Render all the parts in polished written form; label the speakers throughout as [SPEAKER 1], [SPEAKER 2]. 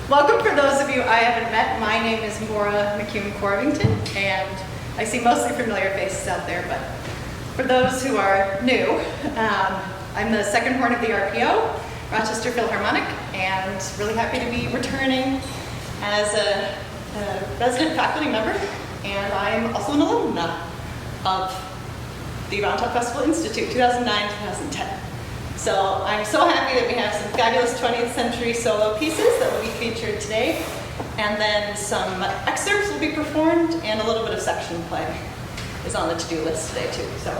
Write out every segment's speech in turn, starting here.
[SPEAKER 1] Welcome for those of you I haven't met. My name is Maura McCune Corvington, and I see mostly familiar faces out there, but for those who are new, I'm the second horn of the RPO, Rochester Philharmonic, and really happy to be returning as a resident faculty member, and I'm also an alumna of the Round Top Festival Institute, 2009-2010. So I'm so happy that we have some fabulous 20th century solo pieces that will be featured today, and then some excerpts will be performed, and a little bit of section play is on the to-do list today too. So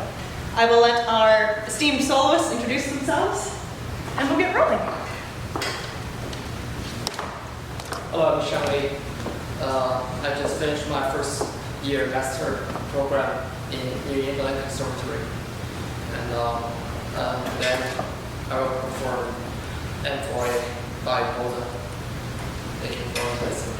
[SPEAKER 1] I will let our esteemed soloists introduce themselves, and we'll get rolling.
[SPEAKER 2] Hello, I'm Xiang Li. I just finished my first year master program in New England Conservatory, and then I will perform employed by Golden. Thank you for listening.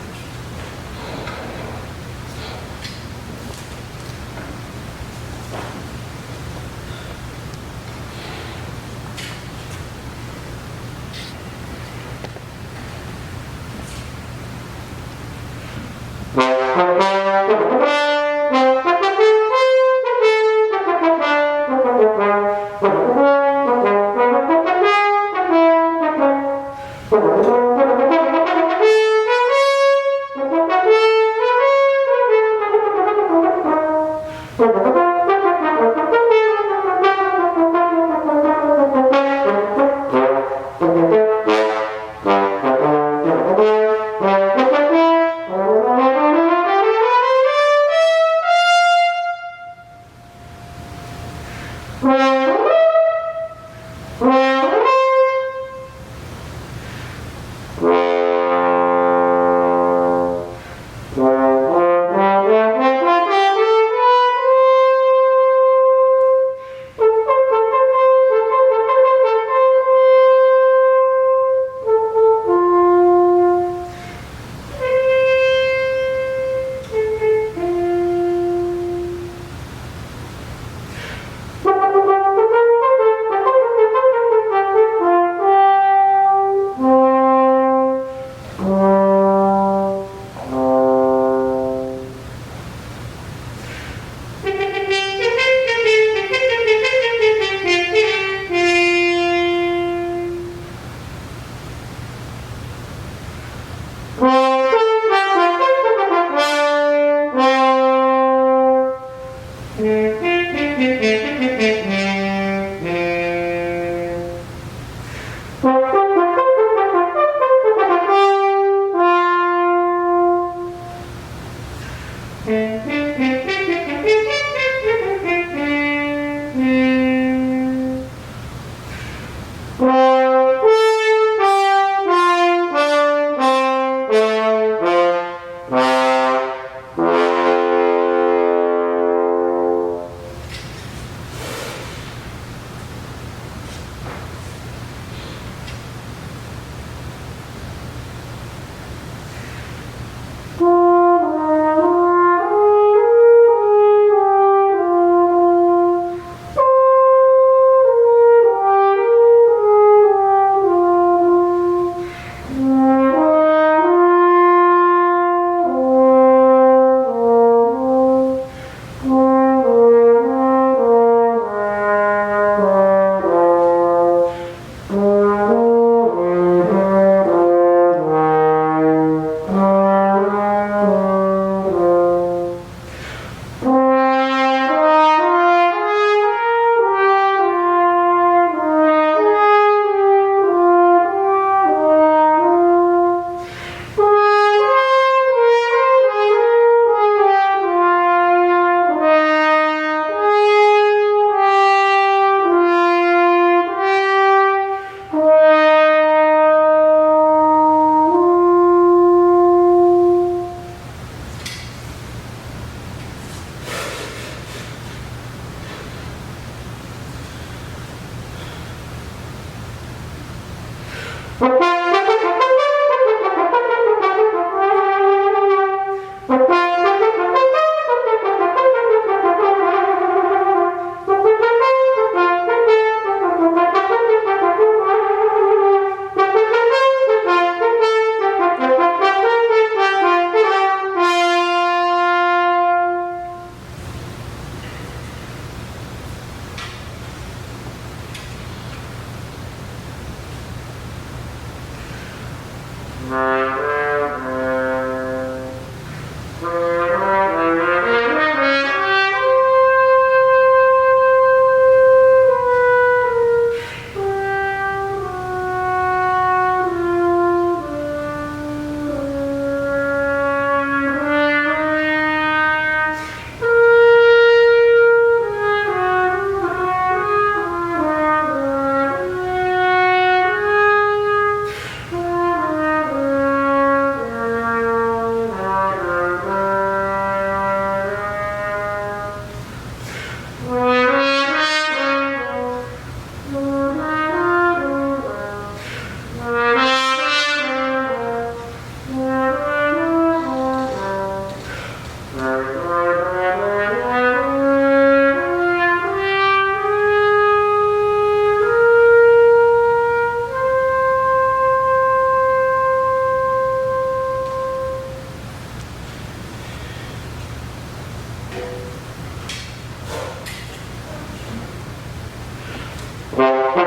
[SPEAKER 1] So,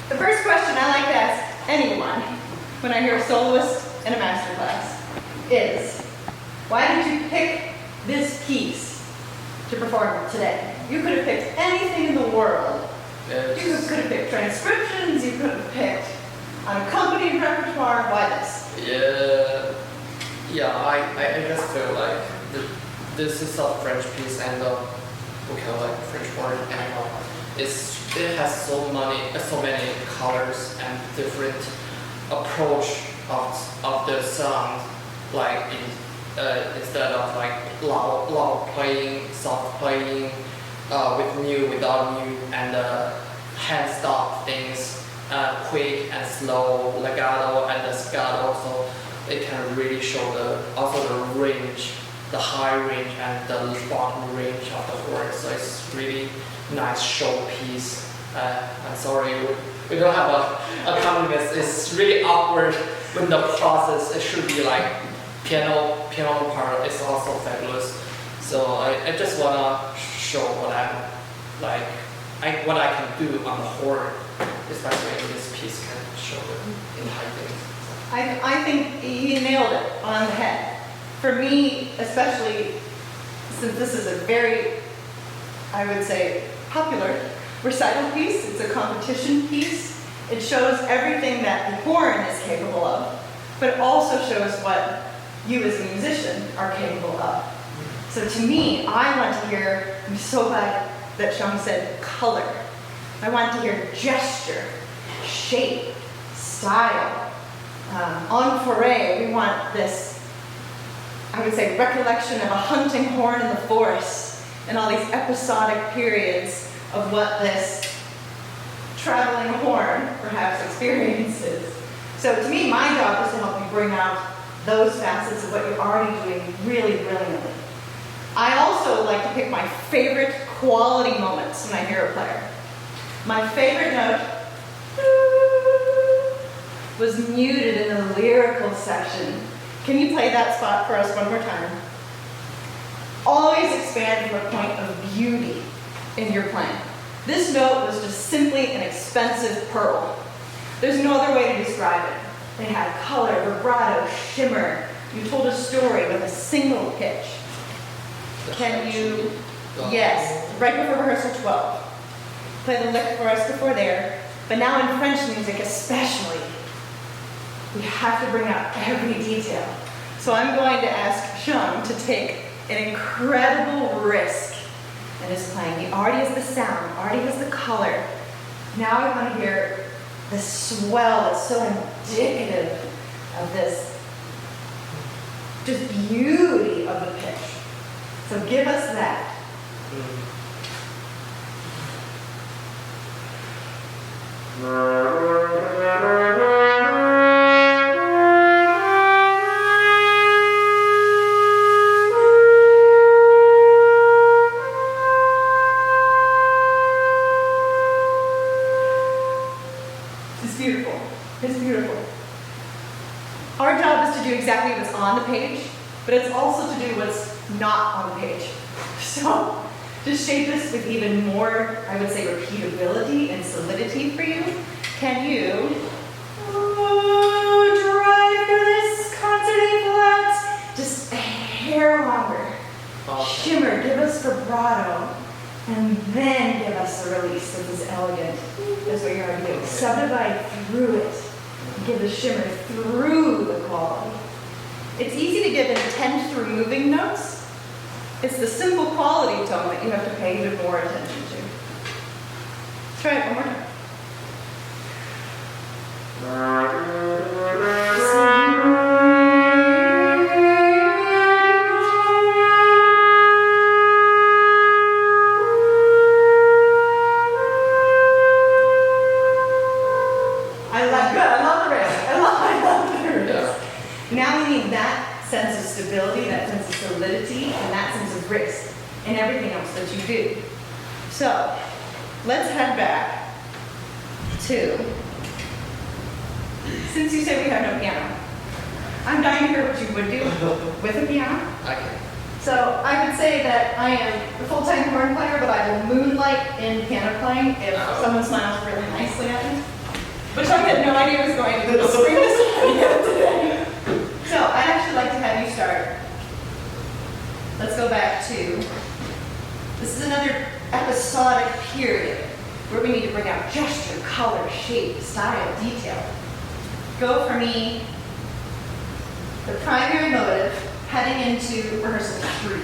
[SPEAKER 1] the first question I like to ask anyone when I hear a soloist in a masterclass is, why did you pick this piece to perform today? You could have picked anything in the world.
[SPEAKER 2] Yes.
[SPEAKER 1] You could have picked transcriptions, you could have picked unaccompanied repertoire. Why this?
[SPEAKER 2] I just feel like this is a French piece and we can like French horn and it has so many colors and different approach of the sound. Like instead of like loud playing, soft playing, with new, without new, and hand stop things, quick and slow, legato and the staccato. So it can really show also the range, the high range and the bottom range of the horn. So it's really nice showpiece. I'm sorry, we don't have a accompanist. It's really awkward when the process. It should be like piano part is also fabulous. So I just wanna show what I'm like, what I can do on the horn, especially in this piece can show the entire thing.
[SPEAKER 1] I think he nailed it on the head. For me, especially since this is a very, I would say, popular recital piece, it's a competition piece. It shows everything that the horn is capable of, but it also shows what you as a musician are capable of. So to me, I want to hear, I'm so glad that Xiang said color. I want to hear gesture, shape, style. En forêt, we want this, I would say, recollection of a hunting horn in the forest and all these episodic periods of what this traveling horn perhaps experiences. So to me, my job is to help you bring out those facets of what you're already doing really brilliantly. I also like to pick my favorite quality moments when I hear a player. My favorite note was muted in the lyrical section. Can you play that spot for us one more time? Always expand from a point of beauty in your playing. This note was just simply an expensive pearl. There's no other way to describe it. It had color, vibrato, shimmer. You told a story with a single pitch. Can you, yes, right before rehearsal 12. Play the lick for us before there. But now in French music especially, we have to bring out every detail. So I'm going to ask Xiang to take an incredible risk in his playing. He already has the sound, already has the color. Now I want to hear the swell that's so indicative of this just beauty of the pitch. So give us that. It's beautiful. It's beautiful. Our job is to do exactly what's on the page, but it's also to do what's not on the page. So to shape this with even more, I would say, repeatability and solidity for you, can you drive for this concert A flat just a hair longer?
[SPEAKER 2] Okay.
[SPEAKER 1] Shimmer, give us vibrato, and then give us the release that is elegant. That's what you're going to do. Subdivide through it. Give the shimmer through the quality. It's easy to give intent through moving notes. It's the simple quality tone that you have to pay even more attention to. Try it one more time. Now we need that sense of stability, that sense of solidity, and that sense of risk, and everything else that you do. So, let's head back to, since you say we have no piano, I'm dying to hear what you would do with a piano.
[SPEAKER 2] Okay.
[SPEAKER 1] So I would say that I am a full-time horn player, but I will moonlight in piano playing if someone smiles really nicely at me, which I had no idea was going to spring this idea today. So I'd actually like to have you start. Let's go back to, this is another episodic period where we need to bring out gesture, color, shape, style, detail. Go for me, the primary motive, heading into rehearsal 3.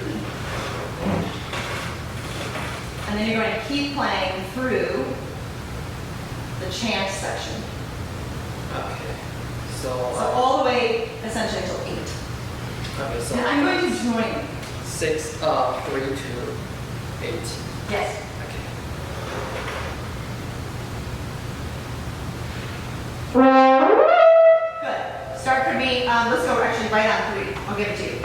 [SPEAKER 1] And then you're going to keep playing through the chant section.
[SPEAKER 2] Okay. So
[SPEAKER 1] all the way essentially until 8.
[SPEAKER 2] Okay, so
[SPEAKER 1] And I'm going to join you.
[SPEAKER 2] 6, 3 to 8.
[SPEAKER 1] Yes.
[SPEAKER 2] Okay.
[SPEAKER 1] Good. Start for me. Let's go actually right on 3. I'll give it to you.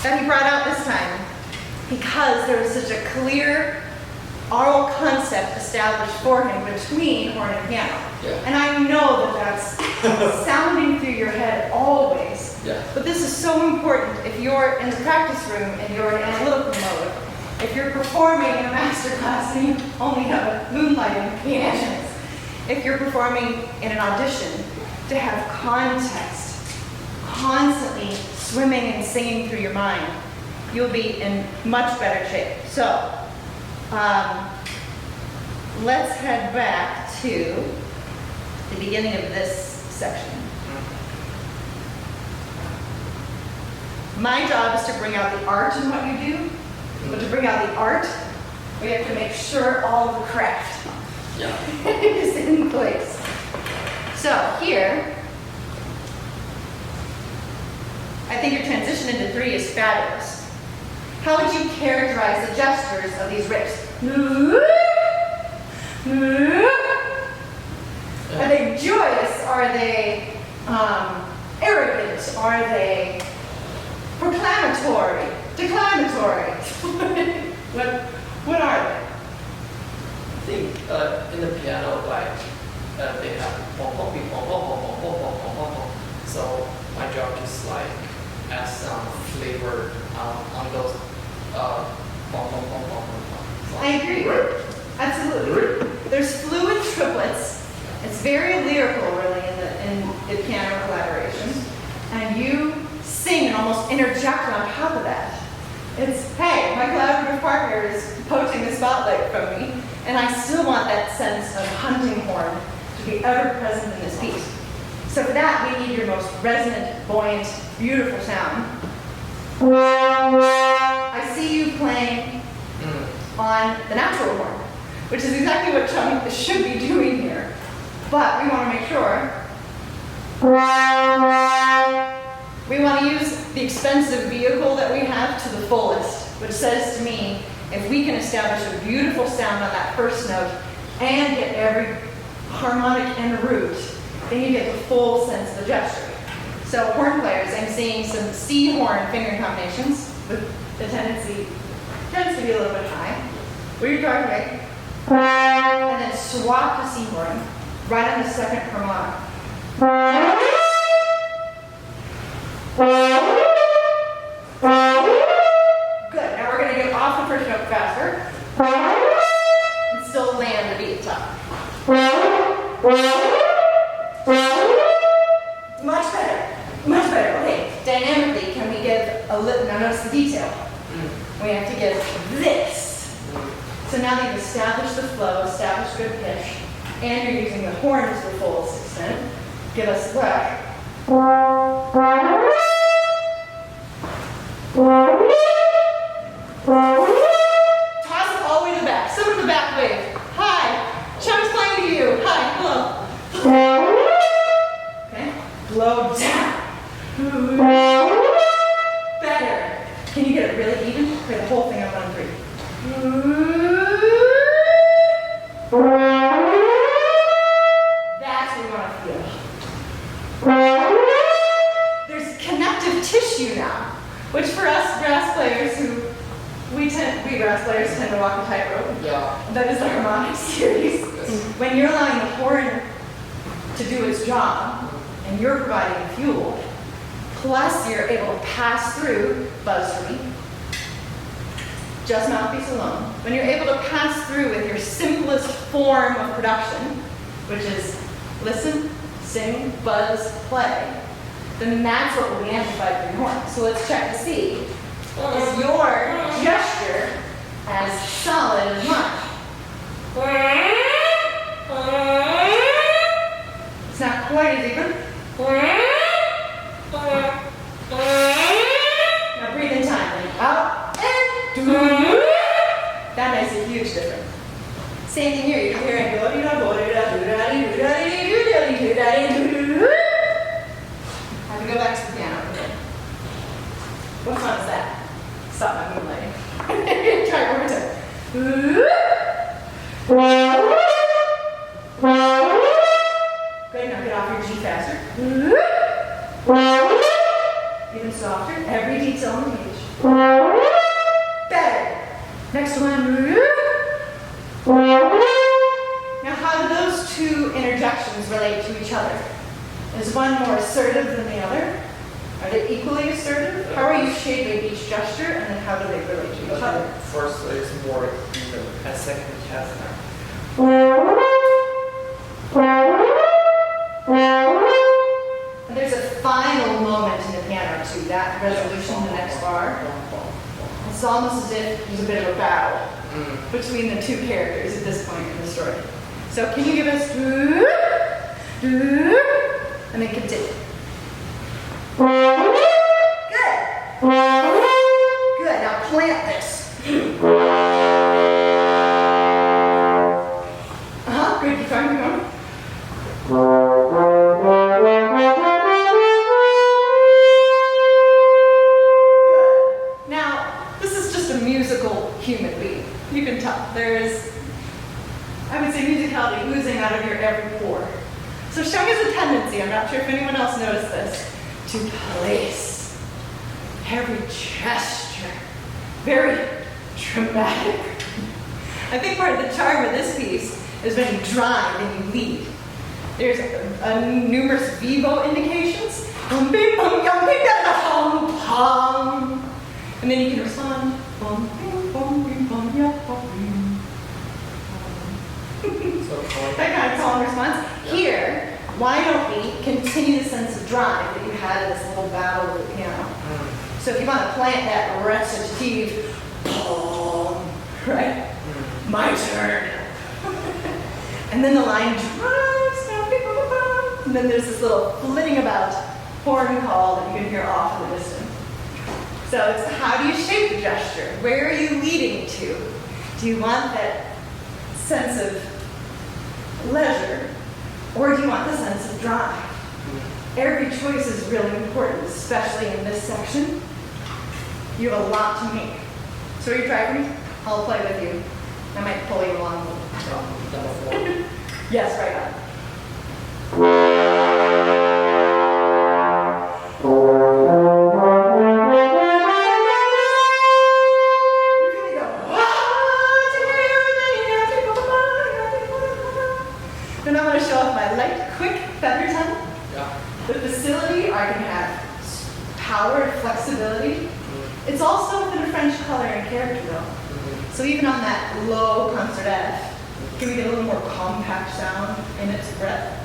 [SPEAKER 1] that he brought out this time because there was such a clear oral concept established for him between horn and piano.
[SPEAKER 2] Yeah.
[SPEAKER 1] And I know that that's sounding through your head always.
[SPEAKER 2] Yeah.
[SPEAKER 1] But this is so important if you're in the practice room and you're in analytical mode. If you're performing in a master class and you only have a moonlighting pianist. If you're performing in an audition, to have context constantly swimming and singing through your mind, you'll be in much better shape. So, let's head back to the beginning of this section. My job is to bring out the art in what you do, but to bring out the art, we have to make sure all of the craft is in place. So here, I think your transition into 3 is fabulous. How would you characterize the gestures of these riffs? Are they joyous? Are they arrogant? Are they proclamatory? Declamatory? What are they?
[SPEAKER 2] I think in the piano, like they have pom pom pom pom pom pom pom pom pom pom. So my job is like add some flavor on those pom pom pom pom pom pom.
[SPEAKER 1] I agree. Absolutely. There's fluid triplets. It's very lyrical, really, in the piano collaborations. And you sing and almost interject on top of that. It's, hey, my collaborative partner is poaching the spotlight from me, and I still want that sense of hunting horn to be ever present in this piece. So for that, we need your most resonant, buoyant, beautiful sound. I see you playing on the natural horn, which is exactly what Chung should be doing here. But we want to make sure. We want to use the expensive vehicle that we have to the fullest, which says to me, if we can establish a beautiful sound on that first note and get every harmonic en route, then you get the full sense of the gesture. So horn players, I'm seeing some C horn finger combinations with the tends to be a little bit high. Where you're targeting, and then swap to C horn right on the second harmonic. Good. Now we're going to get off the first note faster and still land the beat top. Much better. Much better. Okay. Dynamically, can we give a little? Now notice the detail. We have to give this. So now that you've established the flow, established good pitch, and you're using the horn to the fullest extent, give us what? Toss it all the way to the back. Some of the back wave. Hi. Chum's playing to you. Hi. Hello. Okay. Blow down. Better. Can you get it really even? Play the whole thing up on 3. That's what we want to feel. There's connective tissue now, which for us brass players we brass players tend to walk a tightrope.
[SPEAKER 2] Yeah.
[SPEAKER 1] That is the harmonic series.
[SPEAKER 2] Yes.
[SPEAKER 1] When you're allowing the horn to do its job, and you're providing the fuel, plus you're able to pass through buzz-free, just mouthpiece alone. When you're able to pass through with your simplest form of production, which is listen, sing, buzz, play, then that's what will be amplified through your horn. So let's check to see, is your gesture as solid as mine? It's not quite as even. Now breathe in time. Out and do. That makes a huge difference. Same thing here. You're hearing go do da go do da do da do da do da do da do. Have to go back to the piano. What fun is that? Stop my moonlighting. Try it one more time. Good. Now get off your G faster. Even softer. Every detail on the page. relate to each other? Is one more assertive than the other? Are they equally assertive? How are you shaping each gesture, and then how do they relate to each other?
[SPEAKER 2] First is more even, and second it has now.
[SPEAKER 1] And there's a final moment in the piano too, that resolution, the next bar. It's almost as if there's a bit of a battle between the two characters at this point in the story. So can you give us and then continue. Good. Good. Now plant this. Good. Keep going. Keep going. Good. Now, this is just a musical human being. You can tell. There is, I would say, musicality oozing out of your every pore. So Xiang has a tendency, I'm not sure if anyone else noticed this, to place every gesture very dramatic. I think part of the charm of this piece is when you drive and you lead. There's numerous vivo indications. And then you can respond. That kind of song response. Here, why don't we continue the sense of drive that you had in this little battle with the piano? So if you want to plant that recitative, right? My turn. And then the line drives, and then there's this little flitting about horn call that you can hear off in the distance. So it's how do you shape the gesture? Where are you leading to? Do you want that sense of leisure, or do you want the sense of drive? Every choice is really important, especially in this section. You have a lot to make. So are you driving? I'll play with you. I might pull you along. Yes, right on. Then I'm going to show off my light, quick feather tongue. The facility, I can have power and flexibility. It's also within a French color and character though. So even on that low concert F, can we get a little more compact sound in its breath?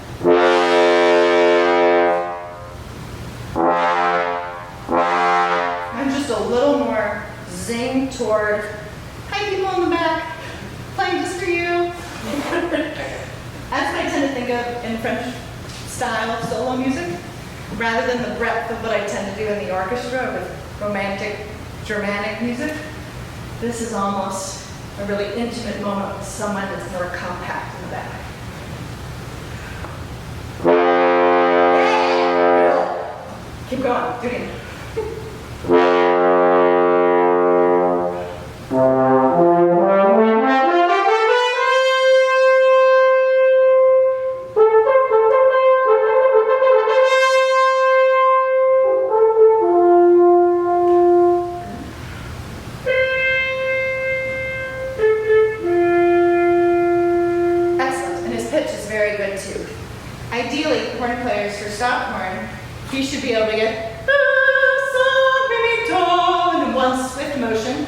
[SPEAKER 1] And just a little more zing toward, hi people in the back, playing just for you. That's what I tend to think of in French style solo music, rather than the breadth of what I tend to do in the orchestra with romantic, Germanic music. This is almost a really intimate moment with someone that's more compact in the back. Keep going, do it again. Ideally, horn players for stop horn, he should be able to get in one swift motion.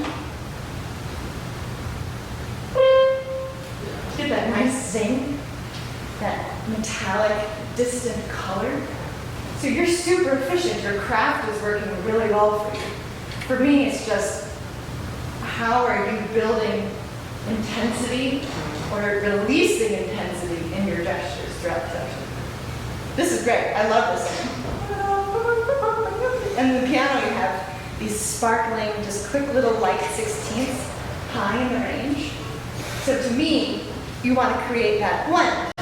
[SPEAKER 1] Get that nice zing, that metallic, distant color. So you're super efficient. Your craft is working really well for you. For me, it's just how are you building intensity or releasing intensity in your gestures throughout the section. This is great. I love this thing. And the piano, you have these sparkling, just quick little light 16ths high in the range. So to me, you want to create that blend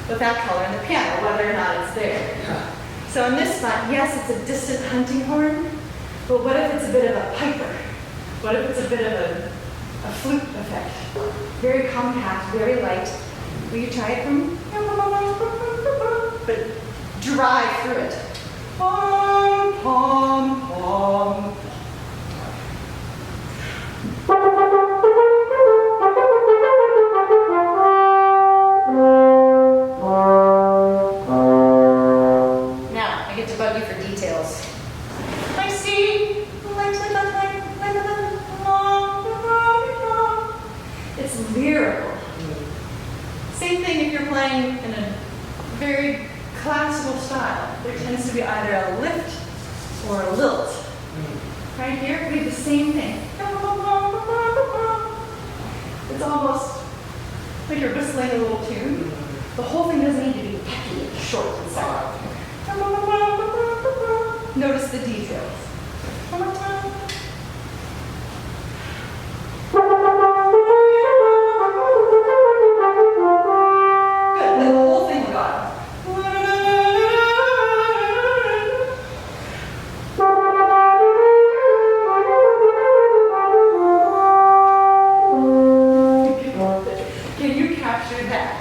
[SPEAKER 1] with that color in the piano, whether or not it's there. So in this spot, yes, it's a distant hunting horn, but what if it's a bit of a piper? What if it's a bit of a flute effect? Very compact, very light. Will you try it from? But drive through it. Pom, pom, pom. thing if you're playing in a very classical style. There tends to be either a lift or a lilt. Right here, we have the same thing. It's almost like you're whistling a little tune. The whole thing doesn't need to be pecky and short and soft. Notice the details. Good, the whole thing got. Can you capture that?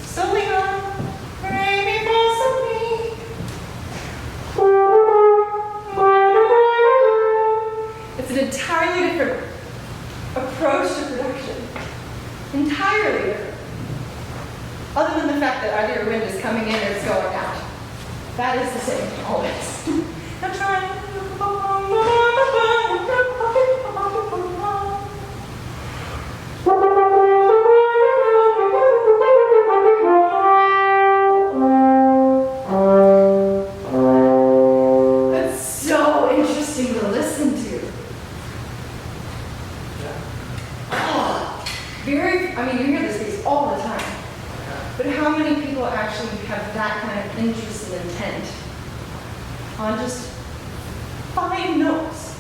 [SPEAKER 1] Solely on it's an entirely different approach to production. Entirely different. Other than the fact that either your wind is coming in or it's going out. That is the same always. I'm trying. That's so interesting to listen to. I mean, you hear this piece all the time. But how many people actually have that kind of interest and intent on just 5 notes?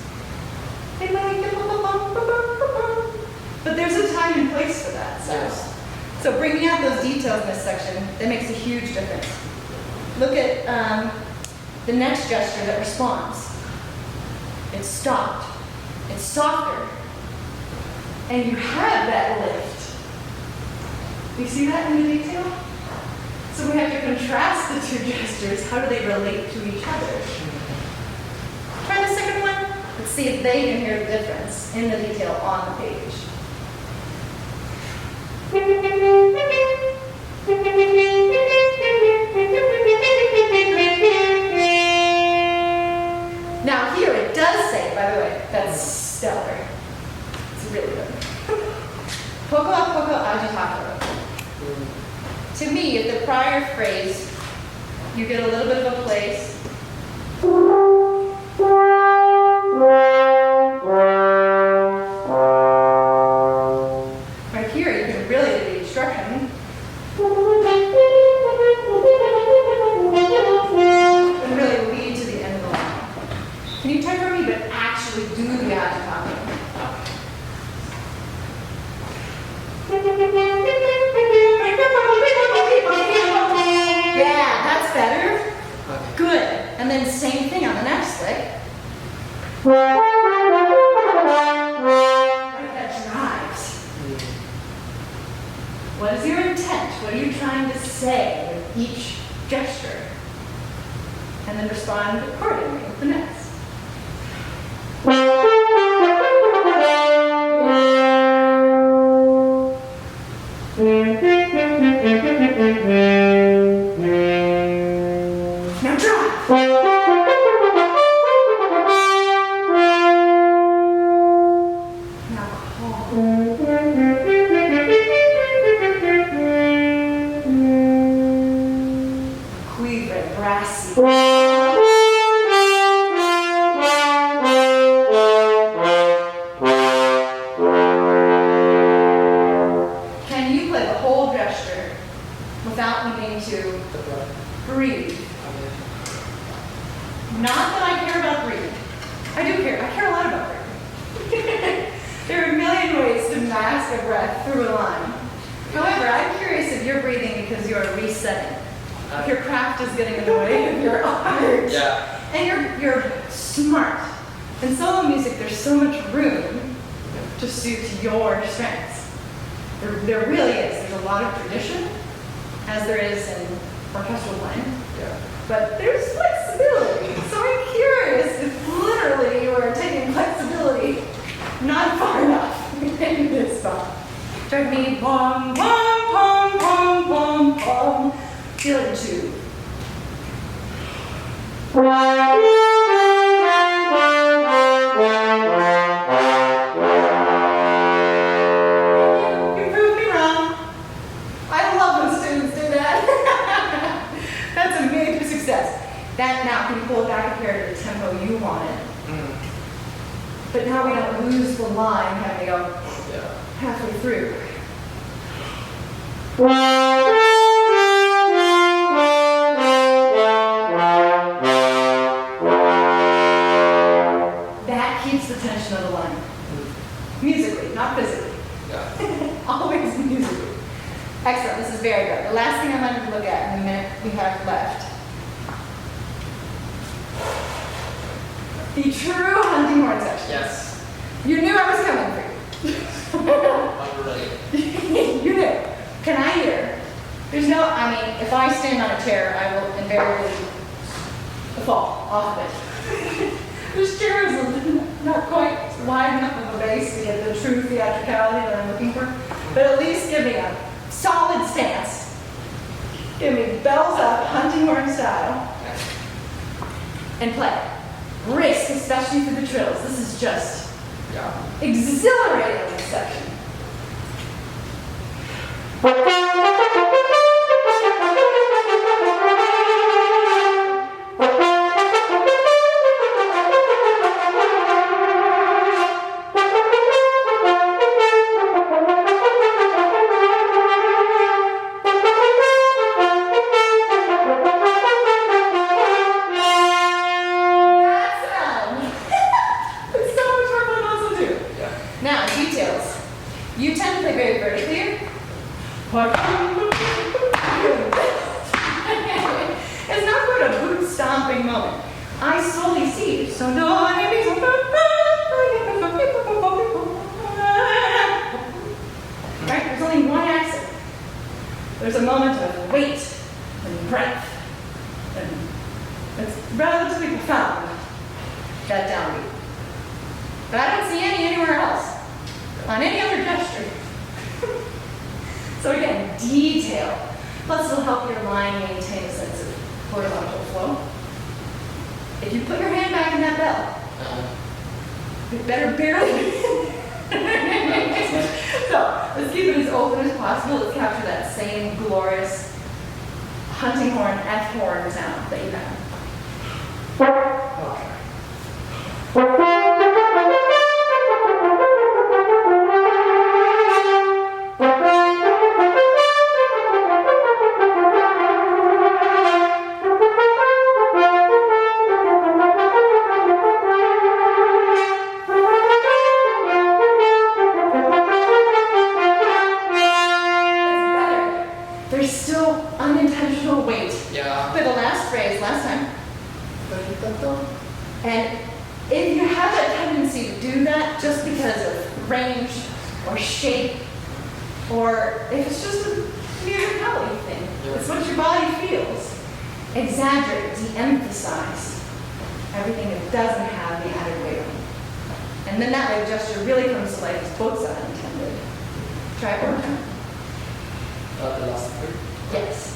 [SPEAKER 1] But there's a time and place for that. So bringing out those details in this section, that makes a huge difference. Look at the next gesture that responds. It's stopped. It's softer. And you have that lift. You see that in the detail? So we have to contrast the 2 gestures. How do they relate to each other? Try the second one. Let's see if they can hear the difference in the detail on the page. Now here it does say, by the way, that's stellar. It's really good. Poco a poco agitato. To me, at the prior phrase, you get a little bit of a place. Right here, you can really do the instruction. And really lead to the end of the line. Can you type for me, but actually do the agitato? Yeah, that's better. Good. And then same thing on the next lick. That drives. What is your intent? What are you trying to say with each gesture? And then respond accordingly with the next. Now drive. Now call. Quiver, brassy. Can you play the whole gesture without needing to breathe? Not that I care about breathing. I do care. I care a lot about breathing. There are a million ways to mask a breath through a line. However, I'm curious if you're breathing because you're resetting. If your craft is getting in the way of your art.
[SPEAKER 2] Yeah.
[SPEAKER 1] And you're smart. In solo music, there's so much room to suit your strengths. There really is. There's a lot of tradition, as there is in orchestral playing.
[SPEAKER 2] Yeah.
[SPEAKER 1] But there's flexibility. So I'm curious if literally you are taking flexibility not far enough in this spot. Drive me pom, pom, pom, pom, pom, pom. Feel it too. You proved me wrong. I love when That now can you pull it back here to the tempo you wanted.
[SPEAKER 2] Mm.
[SPEAKER 1] But now we don't lose the line having to go
[SPEAKER 2] Yeah.
[SPEAKER 1] halfway through. That keeps the tension of the line. Musically, not physically.
[SPEAKER 2] Yeah.
[SPEAKER 1] Always musically. Excellent, this is very good. The last thing I wanted to look at in the minute we have left. The true hunting horn section.
[SPEAKER 2] Yes.
[SPEAKER 1] You knew I was coming for
[SPEAKER 2] I'm ready.
[SPEAKER 1] you. You knew. Can I hear? There's no, I mean, if I stand on a chair, I will invariably fall off of it. This chair is not quite wide enough of a base to get the true theatricality that I'm looking for, but at least give me a solid stance. Give me bells up, hunting horn style, and play. Risk, especially for the trills. This is just exhilarating in this section. There's a moment of weight and breath, and it's relatively profound, that downbeat. But I don't see any anywhere else, on any other gesture. So again, detail. Plus it'll help your line maintain a sense of horizontal flow. If you put your hand back in that bell, you better barely. So let's keep it as open as possible. Let's capture that same glorious hunting horn, F horn sound that you have. And if you have that tendency to do that just because of range or shape, or if it's just a musicality thing, it's what your body feels. Exaggerate, de-emphasize everything that doesn't have the added weight on it. And then that way the gesture really comes to life as both sides intended. Try it one more time.
[SPEAKER 2] The last three?
[SPEAKER 1] Yes.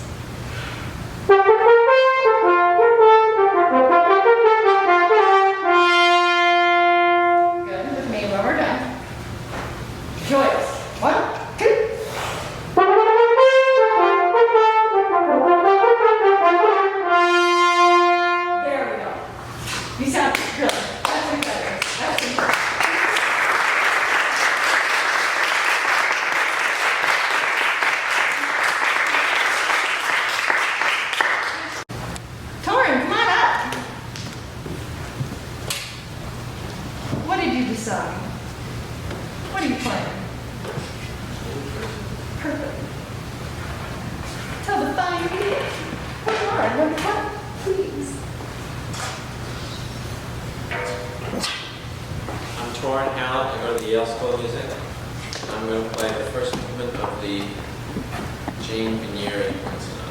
[SPEAKER 1] Joyous. 1, 2. There we go. You sound good. That's incredible. That's incredible. Torrin, come on up. What did you decide? What are you playing? Perfect. Tell the fine people what you are, number 1, please.
[SPEAKER 3] I'm Torrin Hallet. I go to the Yale School of Music. I'm going to play the first movement of the Jean Vigneri Sonata.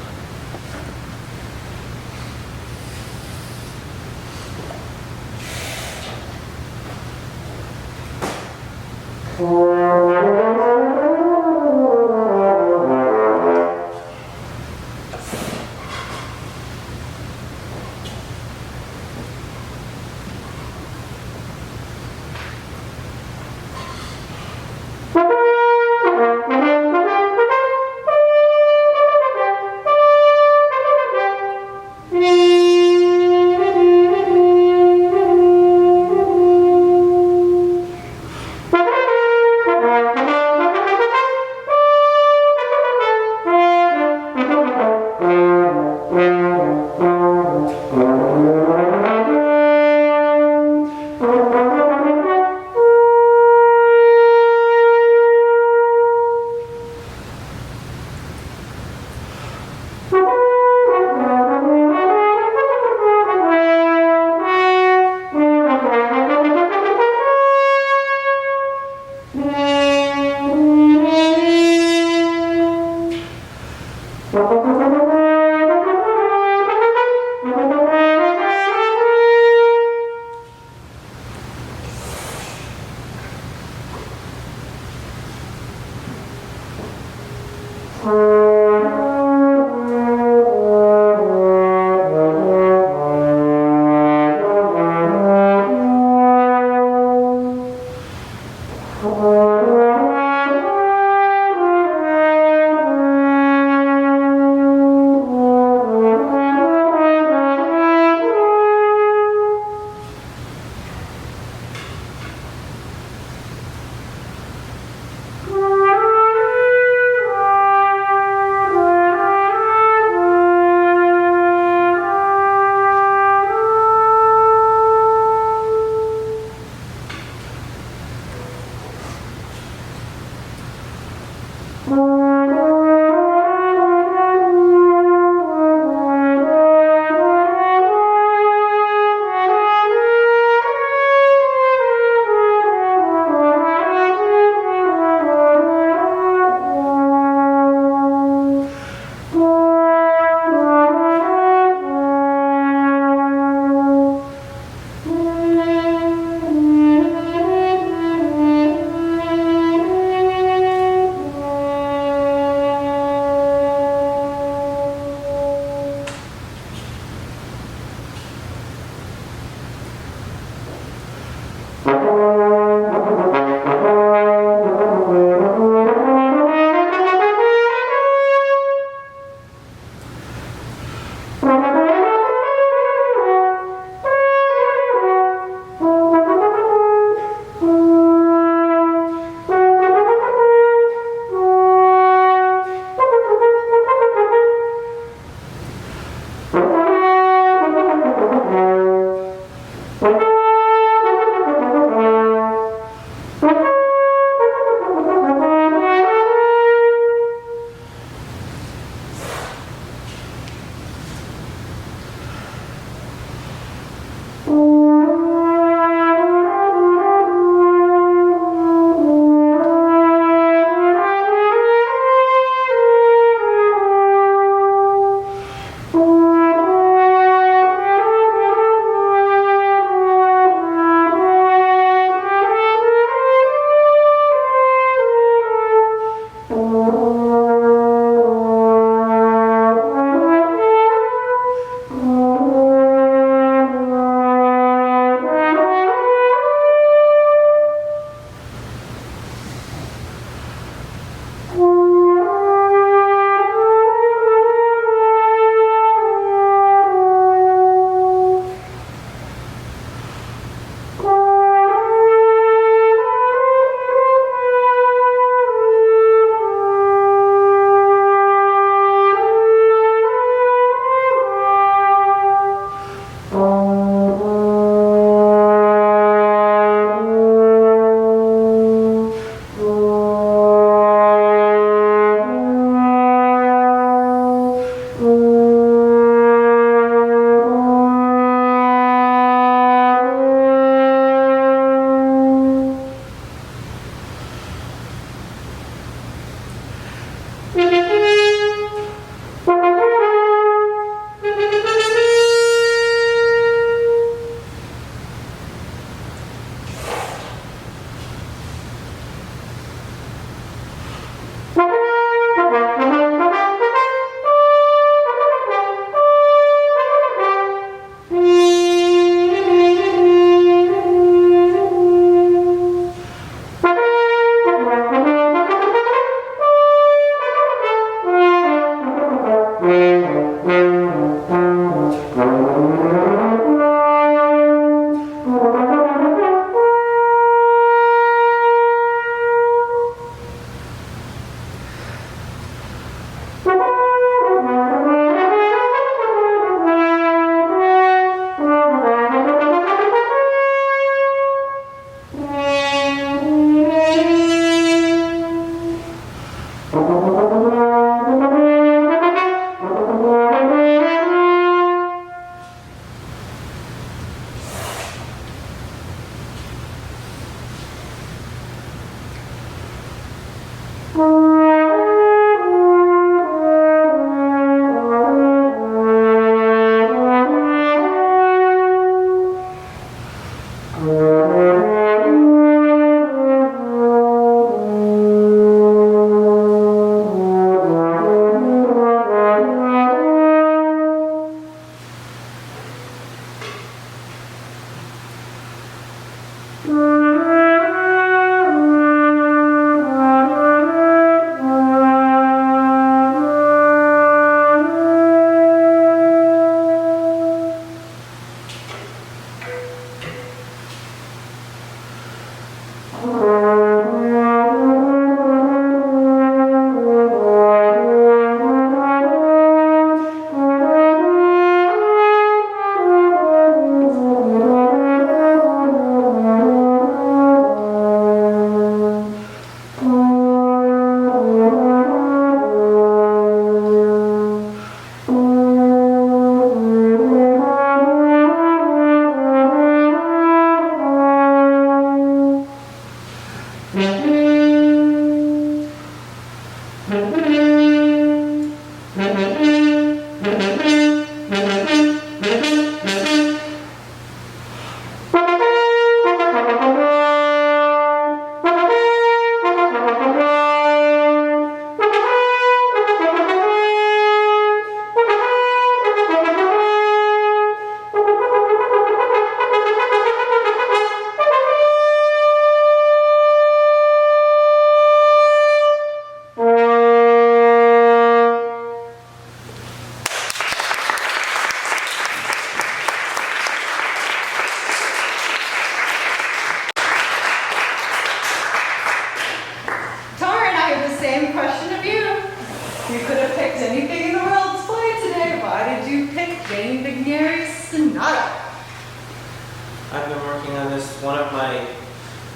[SPEAKER 3] I've been working on this. One of my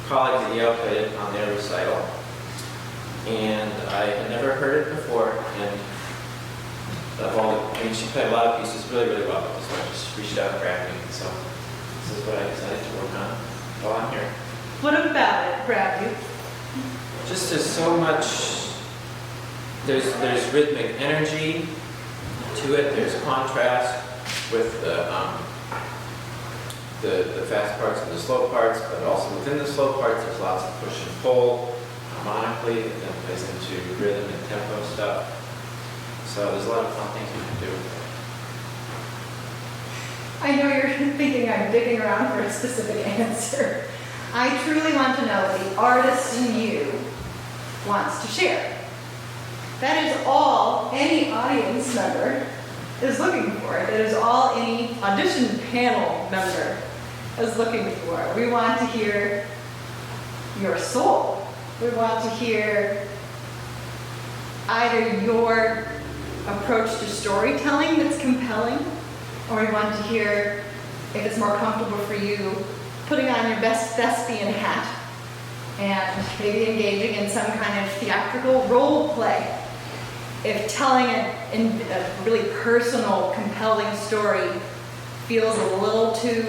[SPEAKER 3] colleagues at Yale played it on their recital, and I had never heard it before. And she played a lot of pieces really, really well. So I just reached out and grabbed me. So this is what I decided to work on while I'm here.
[SPEAKER 1] What about it grabbed you?
[SPEAKER 3] Just there's so much. There's rhythmic energy to it. There's contrast with the fast parts and the slow parts, but also within the slow parts, there's lots of push and pull harmonically, and then plays into rhythm and tempo stuff. So there's a lot of fun things you can do.
[SPEAKER 1] I know you're thinking I'm digging around for a specific answer. I truly want to know what the artist in you wants to share. That is all any audience member is looking for. That is all any audition panel member is looking for. We want to hear your soul. We want to hear either your approach to storytelling that's compelling, or we want to hear, if it's more comfortable for you, putting on your best thespian hat and maybe engaging in some kind of theatrical role play. If telling a really personal, compelling story feels a little too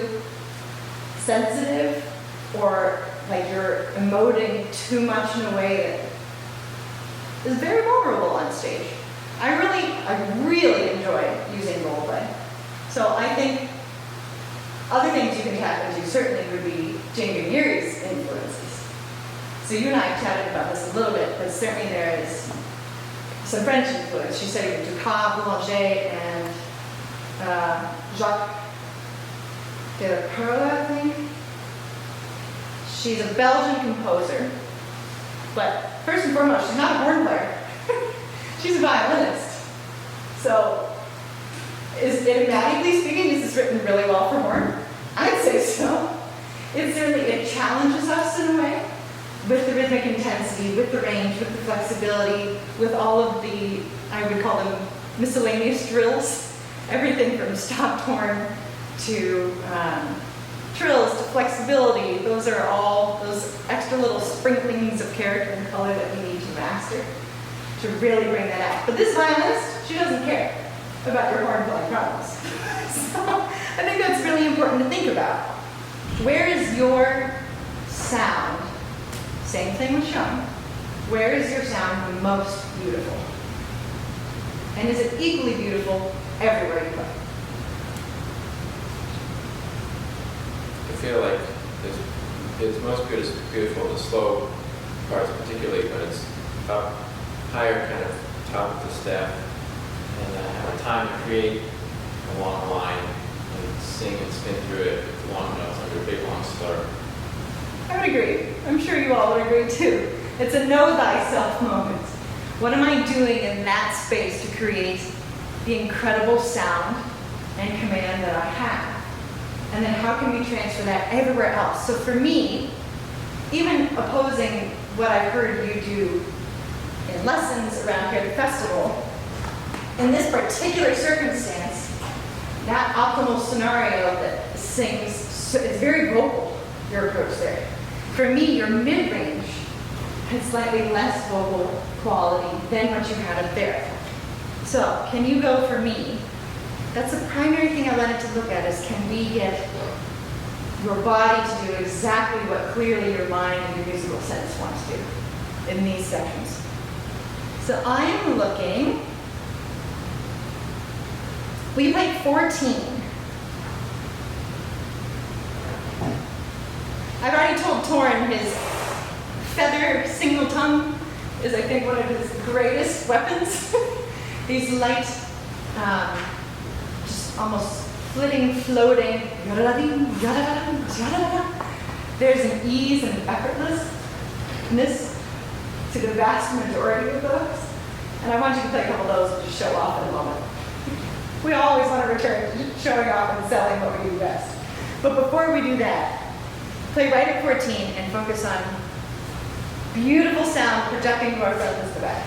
[SPEAKER 1] sensitive, or like you're emoting too much in a way that is very vulnerable on stage. I really enjoy using role play. So I think other things you can tap into certainly would be Jane Murray's influences. So you and I chatted about this a little bit, but certainly there is some French influence. She studied with Ducas, Boulanger, and Jacques Delacroix, I think. She's a Belgian composer, but first and foremost, she's not a horn player. She's a violinist. So, enigmatically speaking, is this written really well for horn? I'd say so. It challenges us in a way, with the rhythmic intensity, with the range, with the flexibility, with all of the, I would call them miscellaneous drills. Everything from stopped horn to trills to flexibility. Those are all those extra little sprinklings of character and color that we need to master to really bring that out. But this violinist, she doesn't care about your horn playing problems. So I think that's really important to think about. Where is your sound? Same thing with Xiang. Where is your sound the most beautiful? And is it equally beautiful everywhere you play?
[SPEAKER 3] I feel like it's most beautiful, the slow parts particularly, when it's up higher, kind of top of the staff, and have a time to create a long line and sing and spin through it with long notes under a big long slur.
[SPEAKER 1] I would agree. I'm sure you all would agree too. It's a know thyself moment. What am I doing in that space to create the incredible sound and command that I have? And then how can we transfer that everywhere else? So for me, even opposing what I've heard you do in lessons around here at the festival, in this particular circumstance, that optimal scenario that sings, it's very vocal, your approach there. For me, your mid-range has slightly less vocal quality than what you had up there. So, can you go for me? That's the primary thing I wanted to look at, is can we get your body to do exactly what clearly your mind and your musical sense wants to do in these sections. So I am looking We played 14. I've already told Torrin his feather single tongue is, I think, one of his greatest weapons. These light, just almost flitting, floating, there's an ease and effortlessness to the vast majority of those. And I want you to play a couple of those and just show off in a moment. We always want to return to showing off and selling what we do best. But before we do that, play right at 14 and focus on beautiful sound projecting to our front and the back.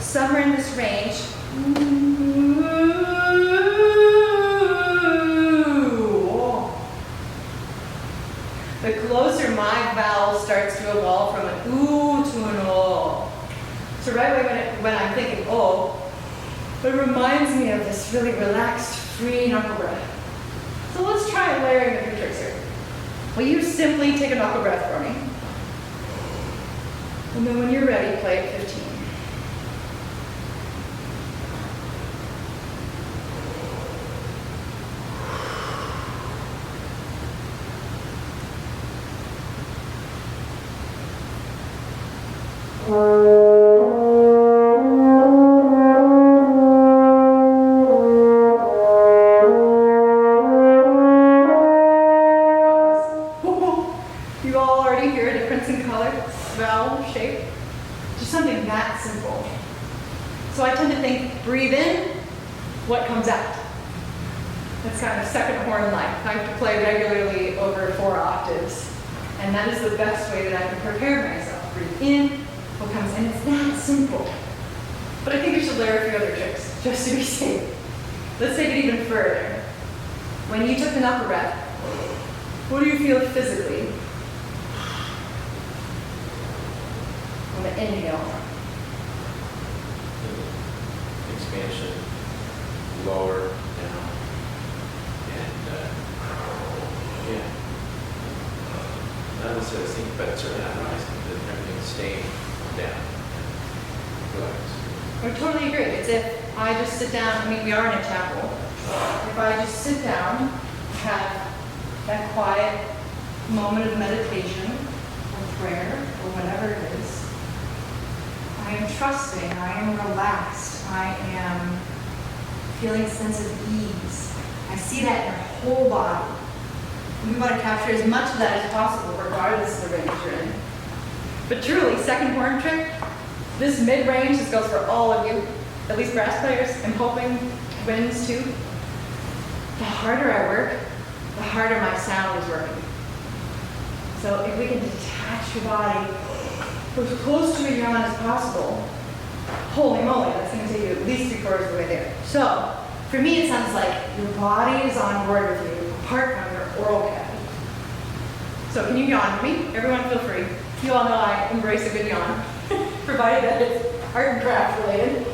[SPEAKER 1] Somewhere in this range. The closer my vowel starts to evolve from an ooh to an oh. So right away when I'm thinking oh, it reminds me of this really relaxed, free knuckle breath. So let's try layering a few tricks here. Will you simply take a knuckle breath for me? And then when you're ready, play at 15. You all already hear a difference in color, vowel, shape? Just something that simple. So I tend to think, breathe in, what comes out? That's kind of second horn like. I have to play regularly over 4 octaves. And that is the best way that I can prepare myself. Breathe in, what comes in. It's that simple. But I think you should layer a few other tricks, just to be safe. Let's take it even further. When you took the knuckle breath, what do you feel physically? On the inhale.
[SPEAKER 3] Expansion, lower, down, and yeah. Not necessarily sink, but certainly not rising. Everything's staying down. Relax.
[SPEAKER 1] I totally agree. It's if I just sit down, I mean, we are in a chapel. If I just sit down, have that quiet moment of meditation or prayer or whatever it is, I am trusting, I am relaxed, I am feeling a sense of ease. I see that in your whole body. And we want to capture as much of that as possible, regardless of the range you're in. But truly, second horn trick, this mid-range, this goes for all of you, at least brass players, I'm hoping winds too. The harder I work, the harder my sound is working. So if we can detach your body as close to a yawn as possible, holy moly, that's going to take you at least 3/4 of the way there. So for me, it sounds like your body is on board with you, apart from your oral cavity. So can you yawn with me? Everyone feel free. You all know I embrace a good yawn, provided that it's art and craft related.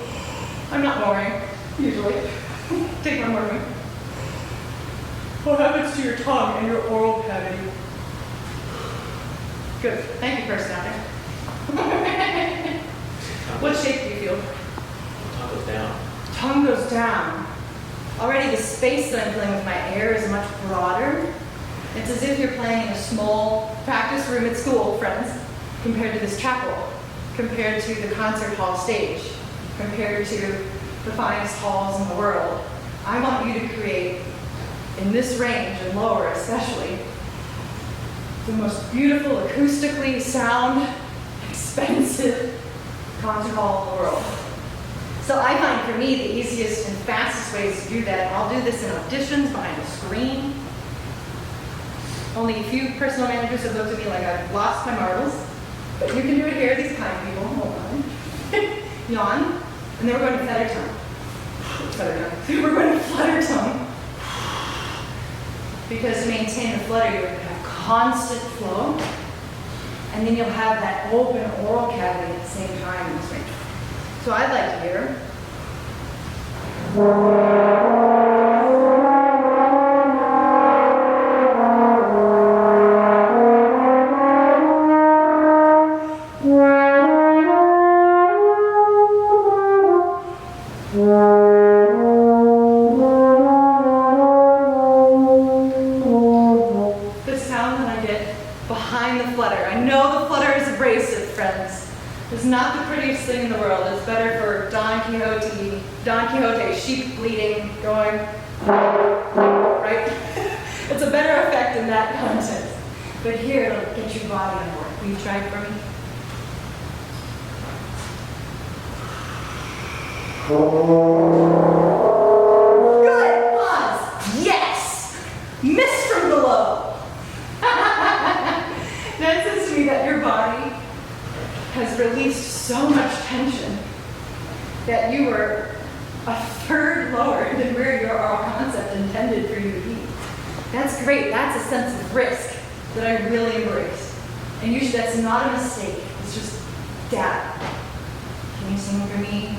[SPEAKER 1] I'm not boring, usually. Take one more from me. What happens to your tongue and your oral cavity? Good. Thank you, person out there. What shape do you feel?
[SPEAKER 3] Tongue goes down.
[SPEAKER 1] Tongue goes down. Already the space that I'm filling with my air is much broader. It's as if you're playing in a small practice room at school, friends, compared to this chapel, compared to the concert hall stage, compared to the finest halls in the world. I want you to create, in this range and lower especially, the most beautiful, acoustically sound, expensive concert hall in the world. So I find for me the easiest and fastest ways to do that, and I'll do this in auditions behind a screen. Only a few personal managers have looked at me like I've lost my marbles, but you can do it here, these kind people, hold on. Yawn, and then we're going to feather tongue. We're going to flutter tongue. Because to maintain the flutter, you're going to have constant flow, and then you'll have that open oral cavity at the same time in this range. So I'd like to hear. It's not the prettiest thing in the world. It's better for Don Quixote, sheep bleeding, going, right? It's a better effect in that context. But here, it'll get your body on board. Will you try it for me? Good, pause. Yes! Miss from below. That says to me that your body has released so much tension that you were a third lower than where your oral concept intended for you to be. That's great. That's a sense of risk that I really embrace. And usually that's not a mistake. It's just data. Can you sing for me?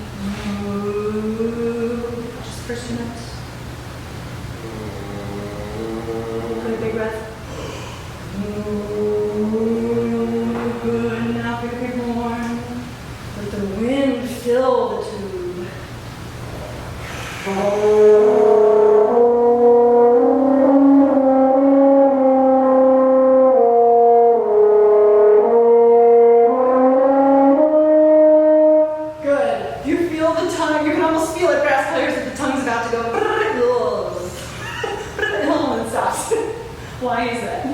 [SPEAKER 1] Just first 2 notes. Take a big breath. Good. Now pick a big horn. Let the wind fill the tube. Good. You feel the tongue. You can almost feel it, brass players, that the tongue's about to go. And stops. Why is that?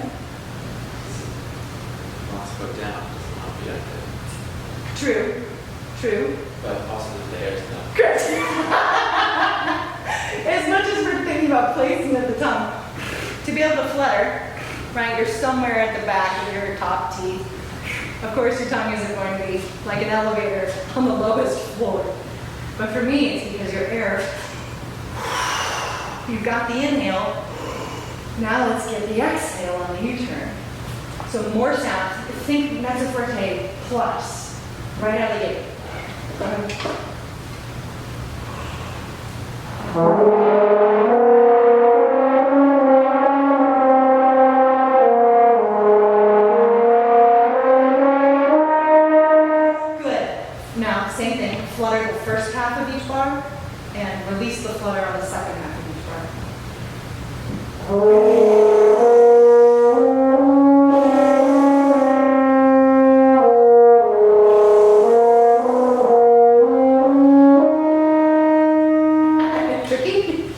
[SPEAKER 3] Wants to go down, doesn't want to be active.
[SPEAKER 1] True. True.
[SPEAKER 3] But also the air is not.
[SPEAKER 1] Correct. As much as we're thinking about placing of the tongue, to be able to flutter, right, you're somewhere at the back of your top teeth. Of course, your tongue isn't going to be like an elevator on the lowest floor. But for me, it's because your air, you've got the inhale. Now let's get the exhale on the U-turn. So more sound. Think mezzo forte plus, right out of the gate. Good. Now, same thing. Flutter the first half of each bar and release the flutter on the second half of each bar. Tricky?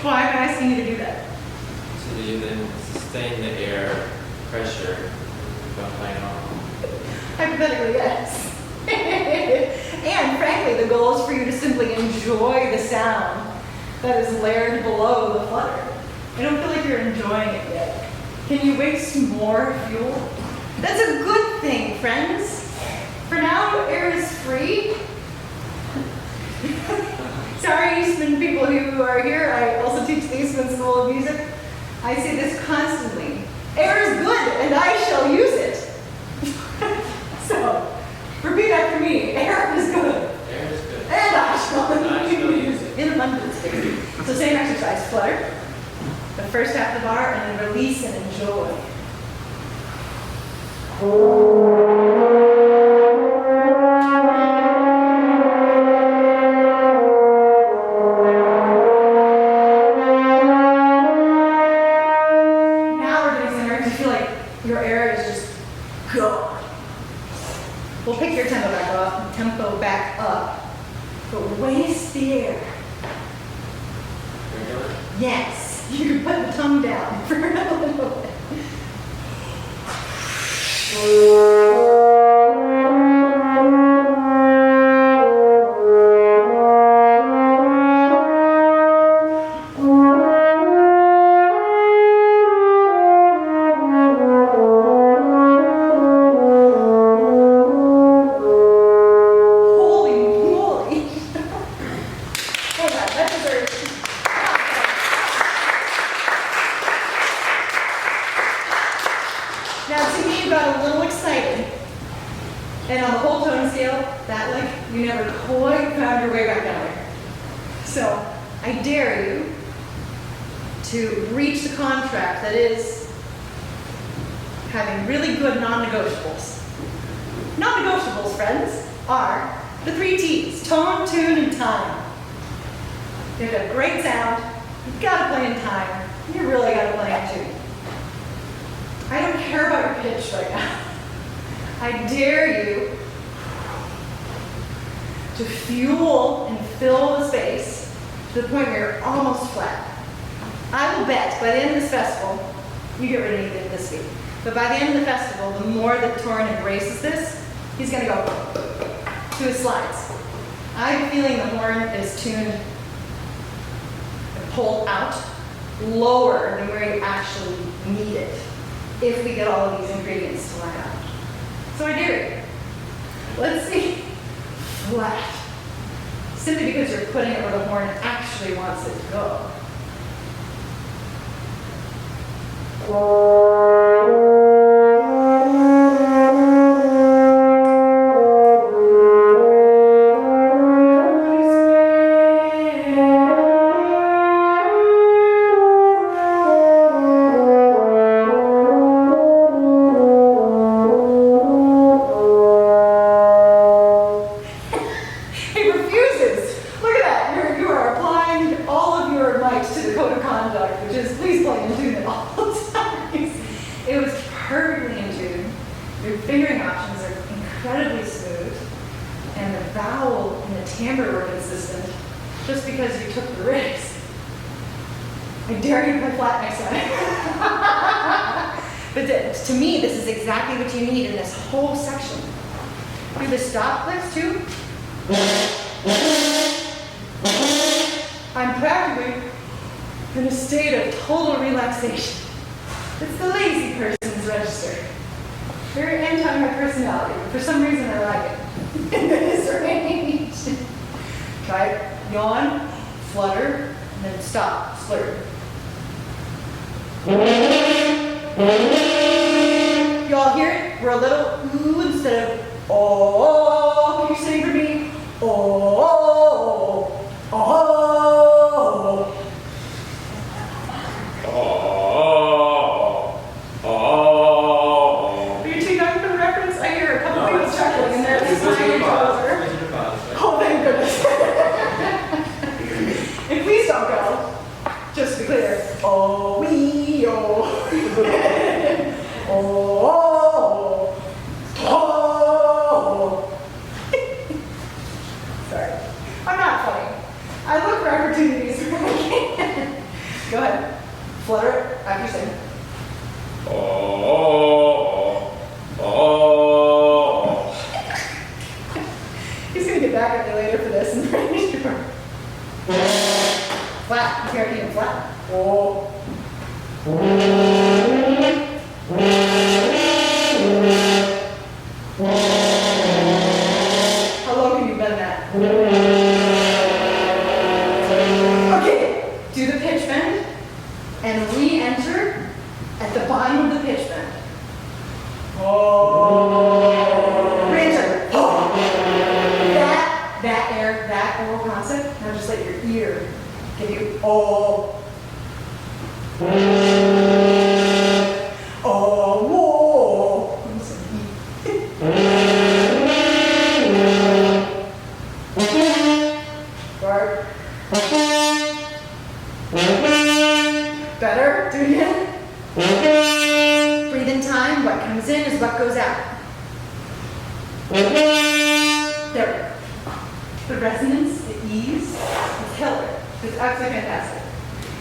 [SPEAKER 1] Why am I asking you to do that?
[SPEAKER 3] So do you then sustain the air pressure by playing on?
[SPEAKER 1] Hypothetically, yes. And frankly, the goal is for you to simply enjoy the sound that is layered below the flutter. I don't feel like you're enjoying it yet. Can you waste more fuel? That's a good thing, friends. For now, air is free. Sorry, Eastman people who are here. I also teach the Eastman School of Music. I say this constantly. Air is good, and I shall use it. So, repeat after me. Air is good.
[SPEAKER 3] Air is good.
[SPEAKER 1] And I shall
[SPEAKER 3] use it.
[SPEAKER 1] In abundance, baby. So same exercise. Flutter. The first half of the bar, and then release and enjoy. Now we're doing something where you feel like your air is just gone. We'll pick your tempo back up, but waste the air.
[SPEAKER 3] Regular?
[SPEAKER 1] Yes. You can put the tongue down for a little bit. Holy moly. Hold on, that deserves. Now, to me, you got a little excited. And on the whole tone scale, that like, you never quite found your way back down there. So, I dare you to reach the contract that is having really good non-negotiables. Non-negotiables, friends, are the 3 T's: tone, tune, and time. You have to have great sound, you've got to play in time, you really got to play in tune. I don't care about your pitch right now. I dare you to fuel and fill the space to the point where you're almost flat. I will bet by the end of this festival, you get rid of Edith this week, but by the end of the festival, the more that Torrin embraces this, he's going to go to his slides. I have a feeling the horn is tuned and pulled out lower than where you actually need it, if we get all of these ingredients to line up. So I dare you. Let's see. Flat. Simply because you're putting it where the horn actually wants it to go. He refuses. Look at that. You are applying all of your might to the code of conduct, which is please play in tune at all times. It was perfectly in tune. Your fingering options are incredibly smooth, and the vowel and the timbre were consistent just because you took the risk. I dare you to play flat next time. But to me, this is exactly what you need in this whole section. Do the stop clicks too. I'm practically in a state of total relaxation. It's the lazy person's register. Very anti my personality, but for some reason I like it. In this range. Try it. Yawn, flutter, and then stop, slur. You all hear it? We're a little ooh instead of oh. Can you sing for me? Oh, oh, oh. Are you too young for the reference? I hear a couple people chuckling in there. This is oh, thank goodness. And please don't go. Just to be clear. Oh, wee, oh. Oh, oh, oh. ahead. Flutter it after you sing. He's gonna get back at me later for this and pretty sure. Flat. You hear it flat. Oh. How low can you bend that? Okay, do the pitch bend and re-enter at the bottom of the pitch bend. Oh. Re-enter. Oh. That oral concept, now just let your ear give you oh. Oh, whoa. Guard. Better, do it again. Breathe in time, what comes in is what goes out. There. The resonance, the ease, is killer. It's absolutely fantastic.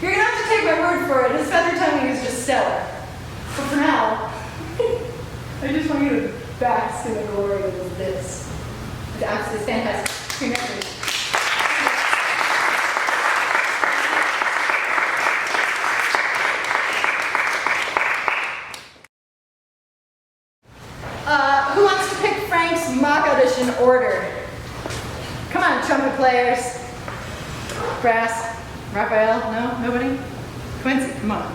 [SPEAKER 1] You're gonna have to take my word for it. His feather tonguing is just stellar. But for now, I just want you to bask in the glory of this. It's absolutely fantastic. Congratulations. Who wants to pick Frank's mock audition order? Come on, trumpet players. Brass. Raphael? No? Nobody? Quincy, come on.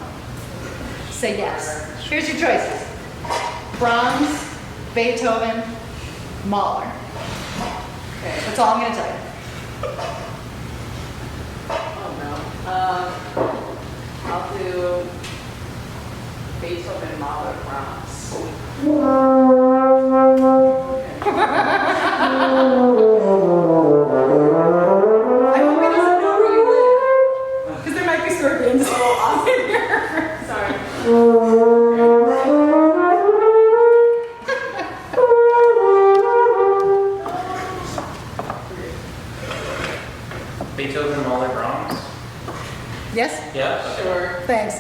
[SPEAKER 1] Say yes. Here's your choices. Brahms, Beethoven, Mahler. Okay, that's all I'm going to tell you.
[SPEAKER 4] Oh no. I'll do Beethoven, Mahler, Brahms.
[SPEAKER 1] I hope he doesn't know where you live. Because there might be scorpions.
[SPEAKER 4] Oh, awesome. Sorry.
[SPEAKER 5] Beethoven, Mahler, Brahms.
[SPEAKER 1] Yes?
[SPEAKER 5] Yeah.
[SPEAKER 4] Sure.
[SPEAKER 1] Thanks.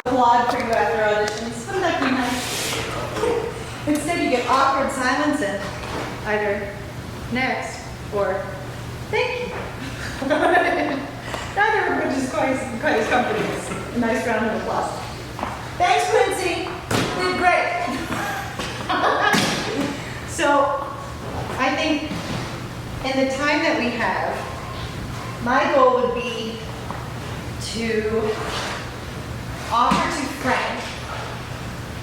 [SPEAKER 1] Applaud for you after auditions. Wouldn't that be nice? Instead, you get awkward silence and either next or thank you. Neither of which is quite as comforting as a nice round of applause. Thanks, Quincy. You did great. So, I think in the time that we have, my goal would be to offer to Frank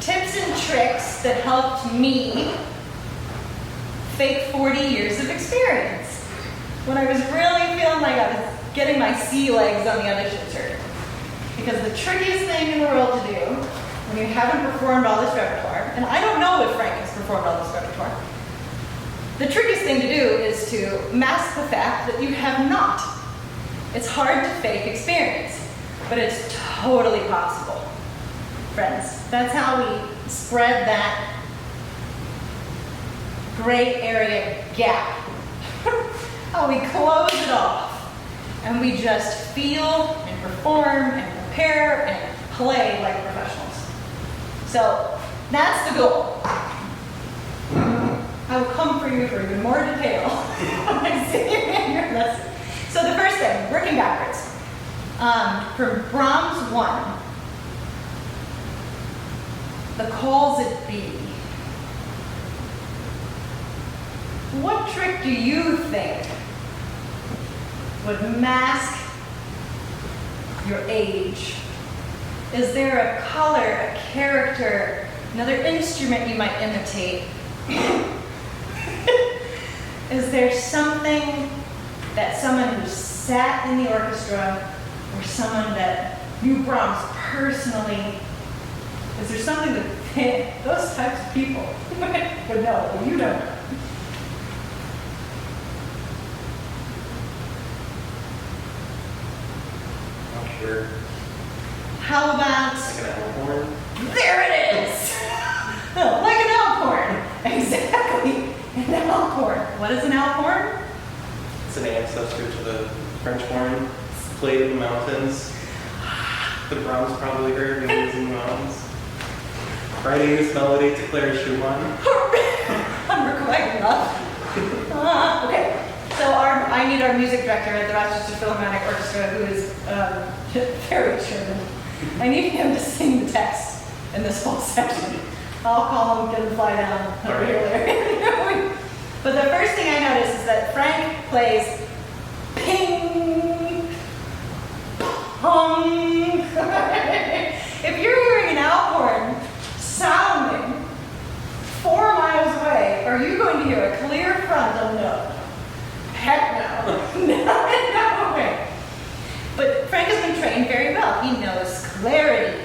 [SPEAKER 1] tips and tricks that helped me fake 40 years of experience when I was really feeling like I was getting my sea legs on the audition circuit. Because the trickiest thing in the world to do when you haven't performed all this repertoire, and I don't know if Frank has performed all this repertoire, the trickiest thing to do is to mask the fact that you have not. It's hard to fake experience, but it's totally possible. Friends, that's how we spread that gray area gap. How we close it off and we just feel and perform and prepare and play like professionals. So that's the goal. I will come for you for even more detail when I see you in your lesson. So the first thing, working backwards. From Brahms 1, the calls it be. What trick do you think would mask your age? Is there a color, a character, another instrument you might imitate? Is there something that someone who sat in the orchestra or someone that knew Brahms personally, is there something that those types of people would know, but you don't know?
[SPEAKER 5] Not sure.
[SPEAKER 1] How about,
[SPEAKER 5] Like an owl horn?
[SPEAKER 1] there it is! No, like an elk horn. Exactly, an elk horn. What is an elk horn?
[SPEAKER 5] It's an ancestor to the French horn. It's played in the mountains. The Brahms probably heard when he was in the mountains. Writing this melody to Claire Schumann.
[SPEAKER 1] I'm recording enough. Okay, so I need our music director at the Rochester Philharmonic Orchestra, who is very German. I need him to sing the text in this whole section. I'll call him, get him to fly down.
[SPEAKER 5] All right.
[SPEAKER 1] But the first thing I notice is that Frank plays ping, pong. If you're hearing an owl horn sounding 4 miles away, are you going to hear a clear frontal note? Heck no. No way. But Frank has been trained very well. He knows clarity,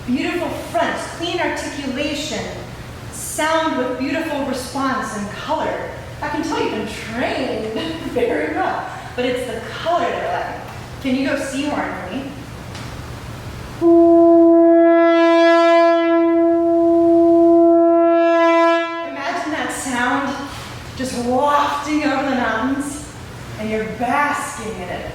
[SPEAKER 1] beautiful fronts, clean articulation, sound with beautiful response and color. I can tell you've been trained very well, but it's the color that I like. Can you go C horn for me? Imagine that sound just wafting over the mountains, and you're basking in it.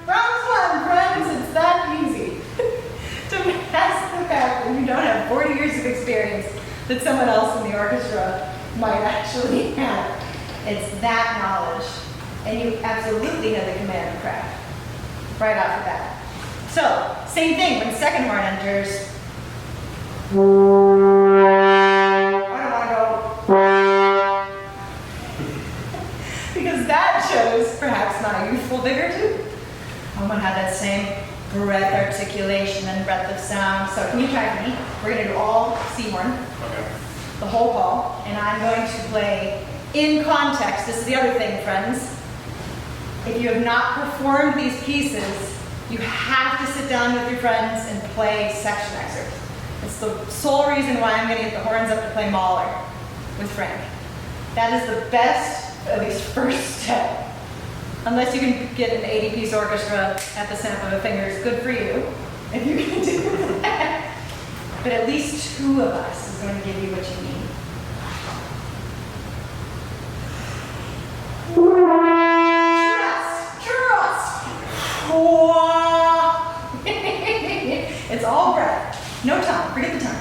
[SPEAKER 1] Brahms 1, friends, it's that easy to mask the fact that you don't have 40 years of experience that someone else in the orchestra might actually have. It's that knowledge, and you absolutely have the command of craft right off the bat. So, same thing when second horn enters. I don't want to go. same breath articulation and breadth of sound. So can you try with me? We're going to do all C horn,
[SPEAKER 5] Okay.
[SPEAKER 1] the whole call, and I'm going to play in context. This is the other thing, friends. If you have not performed these pieces, you have to sit down with your friends and play section excerpts. It's the sole reason why I'm going to get the horns up to play Mahler with Frank. That is the best, at least first step. Unless you can get an 80-piece orchestra at the snap of a finger, it's good for you if you can do that. But at least two of us is going to give you what you need. Trust. It's all breath. No tongue. Forget the tongue.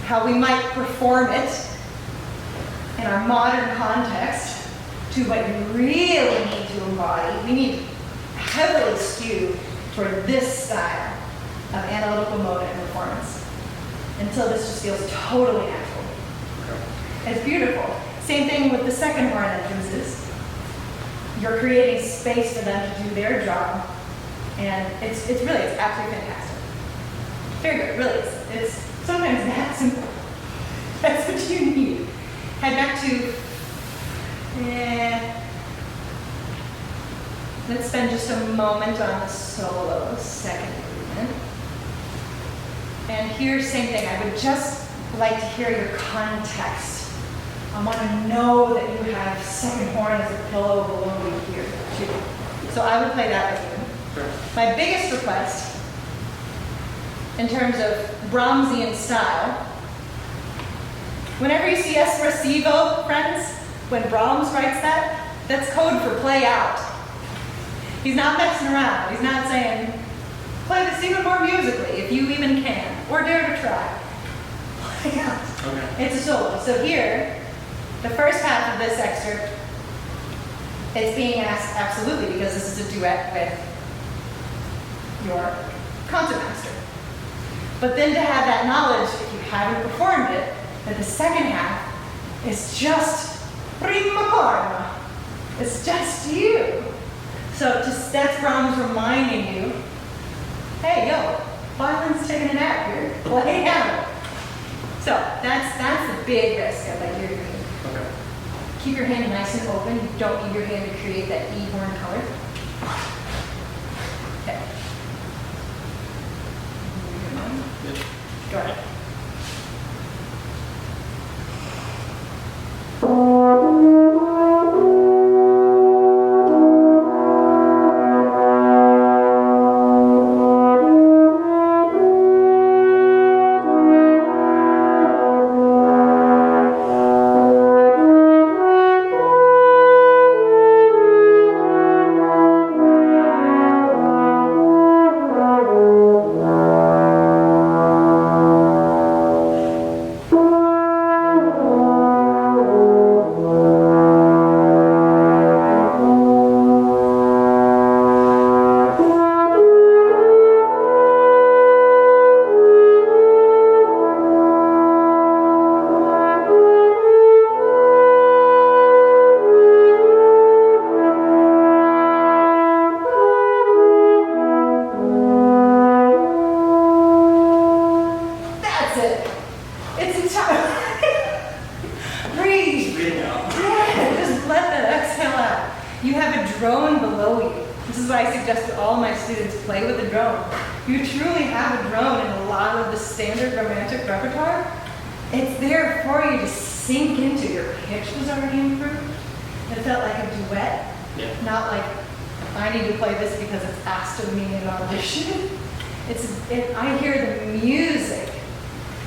[SPEAKER 1] How we might perform it in our modern context to what you really need to embody. We need heavily skewed toward this style of analytical mode and performance until this just feels totally natural. It's beautiful. Same thing with the second horn entrances. You're creating space for them to do their job, and it's absolutely fantastic. Very good, really. It's sometimes that simple. That's what you need. Head back to, let's spend just a moment on the solo, second movement. And here, same thing. I would just like to hear your context. I want to know that you have second horn as a pillow below you here, too. So I would play that with you.
[SPEAKER 5] Sure.
[SPEAKER 1] My biggest request, in terms of Brahmsian style, whenever you see espressivo, friends, when Brahms writes that, that's code for play out. He's not messing around. He's not saying, play this even more musically, if you even can, or dare to try. Play out.
[SPEAKER 5] Okay.
[SPEAKER 1] It's a solo. So here, the first half of this excerpt, it's being asked absolutely because this is a duet with your concertmaster. But then to have that knowledge, if you haven't performed it, that the second half is just prima corna. It's just you. So that's Brahms reminding you, hey, yo, violin's taking a nap here. Play out. So that's the big risk of like you're doing.
[SPEAKER 5] Okay.
[SPEAKER 1] Keep your hand nice and open. You don't need your hand to create that E horn color. Okay. Go ahead. suggest to all my students play with a drone. You truly have a drone in a lot of the standard romantic repertoire. It's there for you to sink into. Your pitch was already improved. It felt like a duet, not like I need to play this because it's asked of me in an audition. I hear the music,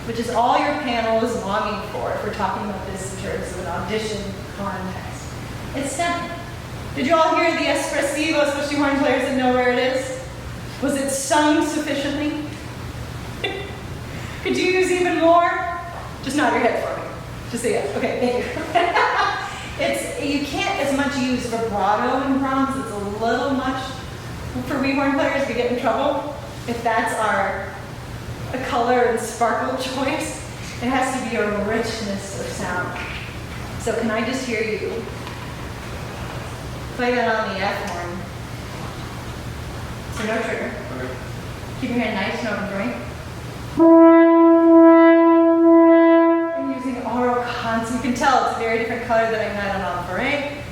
[SPEAKER 1] which is all your panel is longing for if we're talking about this in terms of an audition context. It's stunning. Did you all hear the espressivo, especially horn players that know where it is? Was it sung sufficiently? Could you use even more? Just nod your head for me. Just say yes. Okay, thank you. You can't as much use vibrato in Brahms. It's a little much. For we horn players, we get in trouble if that's our color and sparkle choice. It has to be a richness of sound. So can I just hear you play that on the F horn? So no trigger.
[SPEAKER 5] Okay.
[SPEAKER 1] Keep your hand nice and open joint. I'm using aural cons. You can tell it's a very different color than I had on Enforay.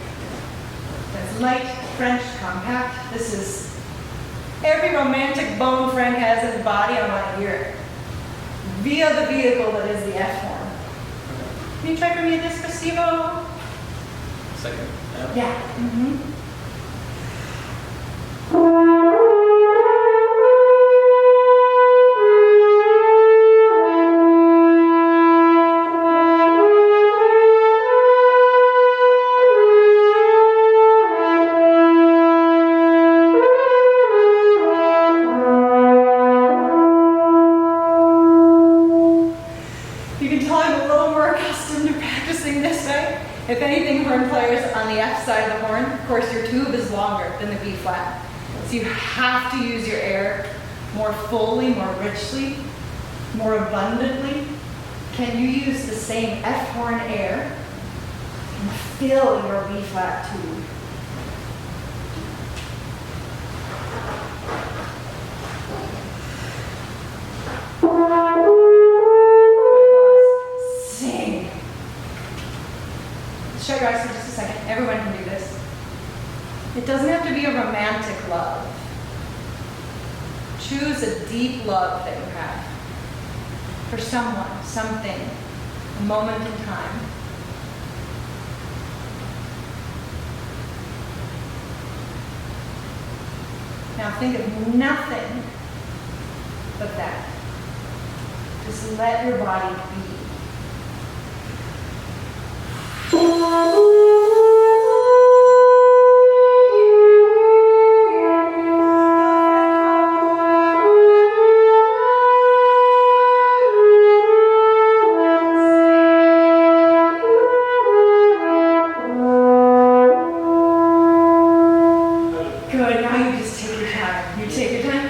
[SPEAKER 1] That's light, French, compact. This is every romantic bone Frank has in his body. I want to hear it via the vehicle that is the F horn. Can you try for me this, Espressivo?
[SPEAKER 5] Second.
[SPEAKER 1] Yeah. Mm-hmm. If anything, horn players on the F side of the horn, of course your tube is longer than the B flat. So you have to use your air more fully, more richly, more abundantly. Can you use the same F horn air and fill your B flat tube? Sing. Shut your eyes for just a second. Everyone can do this. It doesn't have to be a romantic love. Choose a deep love that you have for someone, something, a moment in time. Now think of nothing but that. Just let your body be. Good, now you just take your time. You take your time.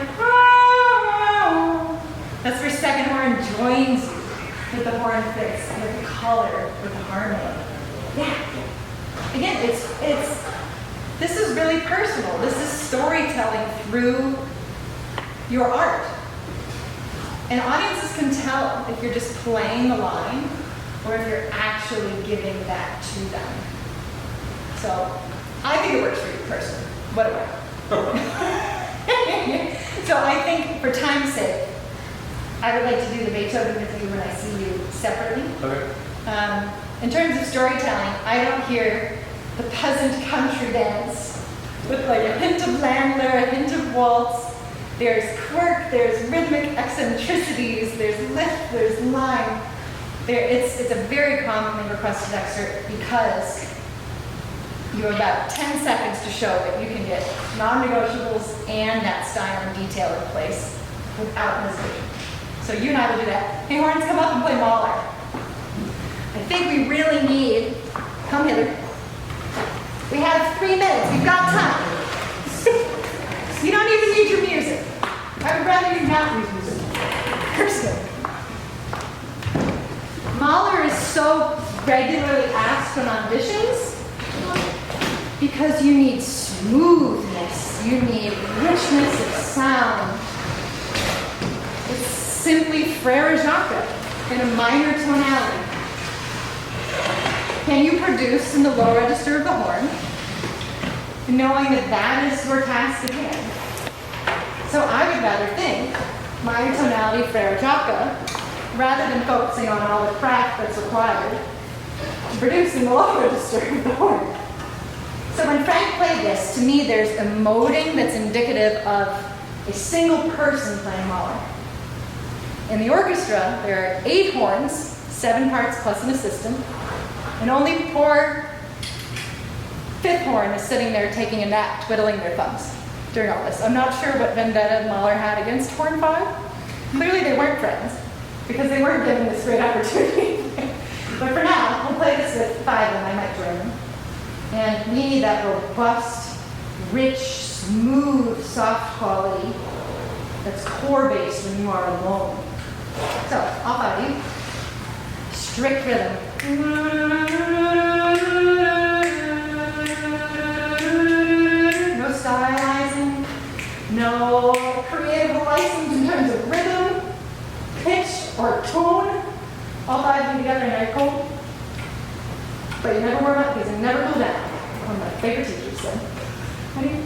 [SPEAKER 1] That's where second horn joins you with the horn fix, with the color, with the harmony. Yeah. Again, this is really personal. This is storytelling through your art. And audiences can tell if you're just playing the line or if you're actually giving that to them. So I think it works for you personally. Whatever. So I think for time's sake, I would like to do the Beethoven with you when I see you separately.
[SPEAKER 5] Okay.
[SPEAKER 1] In terms of storytelling, I don't hear the peasant country dance with like a hint of Landler, a hint of waltz. There's quirk, there's rhythmic eccentricities, there's lift, there's line. It's a very commonly requested excerpt because you have about 10 seconds to show that you can get non-negotiables and that style and detail in place without hesitation. So you and I will do that. Hey, horns, come up and play Mahler. I think we really need, come hither. We have 3 minutes, we've got time. You don't even need your music. I would rather you not use music. Personally. Mahler is so regularly asked on auditions because you need smoothness, you need richness of sound. It's simply Frere Jacques in a minor tonality. Can you produce in the low register of the horn? knowing that that is your task at hand. So I would rather think minor tonality Frere-Jacques, rather than focusing on all the craft that's required to produce in the low register of the horn. So when Frank played this, to me there's emoting that's indicative of a single person playing Mahler. In the orchestra, there are 8 horns, 7 parts plus an assistant, and only poor 5th horn is sitting there taking a nap, twiddling their thumbs during all this. I'm not sure what vendetta Mahler had against horn 5. Clearly they weren't friends, because they weren't given this great opportunity. But for now, we'll play this with 5 and I might join them. And we need that robust, rich, smooth, soft quality that's core-based when you are alone. So, all 5 of you. Strict rhythm. No stylizing. No creative license in terms of rhythm, pitch, or tone. All 5 of you together in very cold. But you never warm up because you never cool down. One of my favorite teachers said. Ready?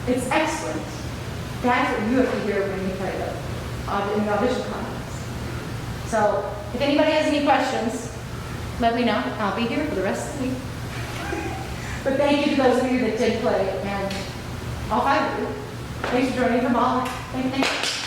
[SPEAKER 1] It's excellent. That's what you have to hear when you play in the audition context. So if anybody has any questions, let me know. I'll be here for the rest of the week. But thank you to those of you that did play, and all 5 of you. Thanks for joining from all. Thank you.